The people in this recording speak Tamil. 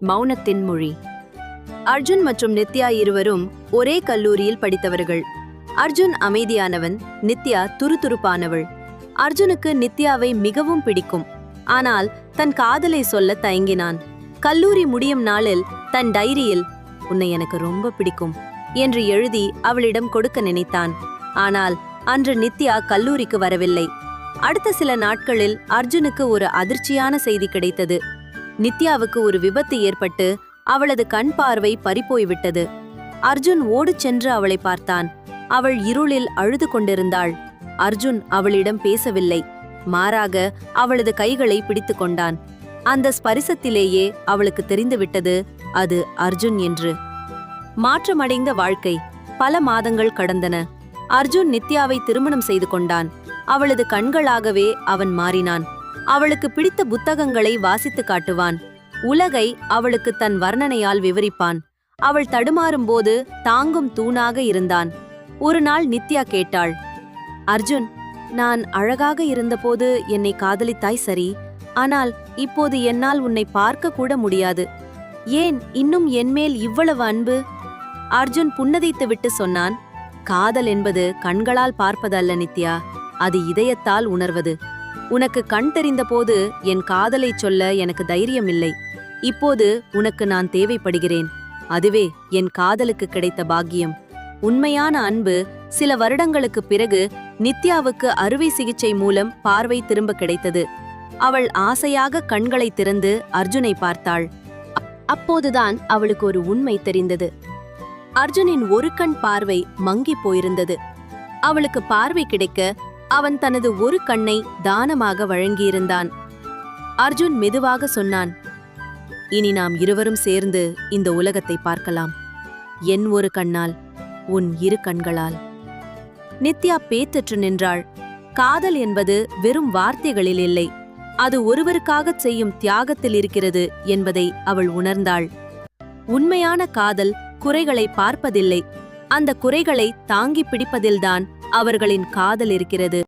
மௌனத்தின் மொழி. அர்ஜுன் மற்றும் நித்யா இருவரும் ஒரே கல்லூரியில் படித்தவர்கள். அர்ஜுன் அமைதியானவன், நித்யா துருதுருப்பானவள். அர்ஜுனுக்கு நித்யாவை மிகவும் பிடிக்கும். ஆனால் தன் காதலை சொல்ல தயங்கினான். கல்லூரி முடியும் நாளில் தன் டைரியில் "உன்னை எனக்கு ரொம்ப பிடிக்கும்" என்று எழுதி அவளிடம் கொடுக்க நினைத்தான். ஆனால் அன்று நித்யா கல்லூரிக்கு வரவில்லை. அடுத்த சில நாட்களில் அர்ஜுனுக்கு ஒரு அதிர்ச்சியான செய்தி கிடைத்தது. நித்யாவுக்கு ஒரு விபத்து ஏற்பட்டு அவளது கண் பார்வை பறிபோய்விட்டது. அர்ஜுன் ஓடிச் சென்று அவளை பார்த்தான். அவள் இருளில் அழுது கொண்டிருந்தாள். அர்ஜுன் அவளிடம் பேசவில்லை. மாறாக அவளது கைகளை பிடித்து கொண்டான். அந்த ஸ்பரிசத்திலேயே அவளுக்கு தெரிந்துவிட்டது அது அர்ஜுன் என்று. மாற்றமடைந்த வாழ்க்கை. பல மாதங்கள் கடந்தன. அர்ஜுன் நித்யாவை திருமணம் செய்து கொண்டான். அவளது கண்களாகவே அவன் மாறினான். அவளுக்கு பிடித்த புத்தகங்களை வாசித்து காட்டுவான். உலகை அவளுக்கு தன் வர்ணனையால் விவரிப்பான். அவள் தடுமாறும்போது தாங்கும் தூணாக இருந்தான். ஒரு நாள் நித்யா கேட்டாள், "அர்ஜுன், நான் அழகாக இருந்தபோது என்னை காதலித்தாய் சரி, ஆனால் இப்போது என்னால் உன்னை பார்க்க கூட முடியாது. ஏன் இன்னும் என்மேல் இவ்வளவு அன்பு?" அர்ஜுன் புன்னதைத்துவிட்டு சொன்னான், "காதல் என்பது கண்களால் பார்ப்பதல்ல நித்யா, அது இதயத்தால் உணர்வது. உனக்கு கண் தெரிந்த போது என் காதலைச் சொல்ல எனக்கு தைரியம் இல்லை. இப்போது உனக்கு நான் தேவைப்படுகிறேன். அதுவே என் காதலுக்கு கிடைத்த பாக்கியம்." உண்மையான அன்பு சில வருடங்களுக்கு பிறகு நித்யாவுக்கு அறுவை சிகிச்சை மூலம் பார்வை திரும்ப கிடைத்தது. அவள் ஆசையாக கண்களை திறந்து அர்ஜுனை பார்த்தாள். அப்போதுதான் அவளுக்கு ஒரு உண்மை தெரிந்தது. அர்ஜுனின் ஒரு கண் பார்வை மங்கி போயிருந்தது. அவளுக்கு பார்வை கிடைக்க அவன் தனது ஒரு கண்ணை தானமாக வழங்கியிருந்தான். அர்ஜுன் மெதுவாக சொன்னான், "இனி நாம் இருவரும் சேர்ந்து இந்த உலகத்தை பார்க்கலாம். என் ஒரு கண்ணால், உன் இரு கண்களால்." நித்யா பேத்தற்று நின்றாள். காதல் என்பது வெறும் வார்த்தைகளில் இல்லை, அது ஒருவருக்காகச் செய்யும் தியாகத்தில் இருக்கிறது என்பதை அவள் உணர்ந்தாள். உண்மையான காதல் குறைகளை பார்ப்பதில்லை, அந்த குறைகளை தாங்கி பிடிப்பதில்தான் அவர்களின் காதல் இருக்கிறது.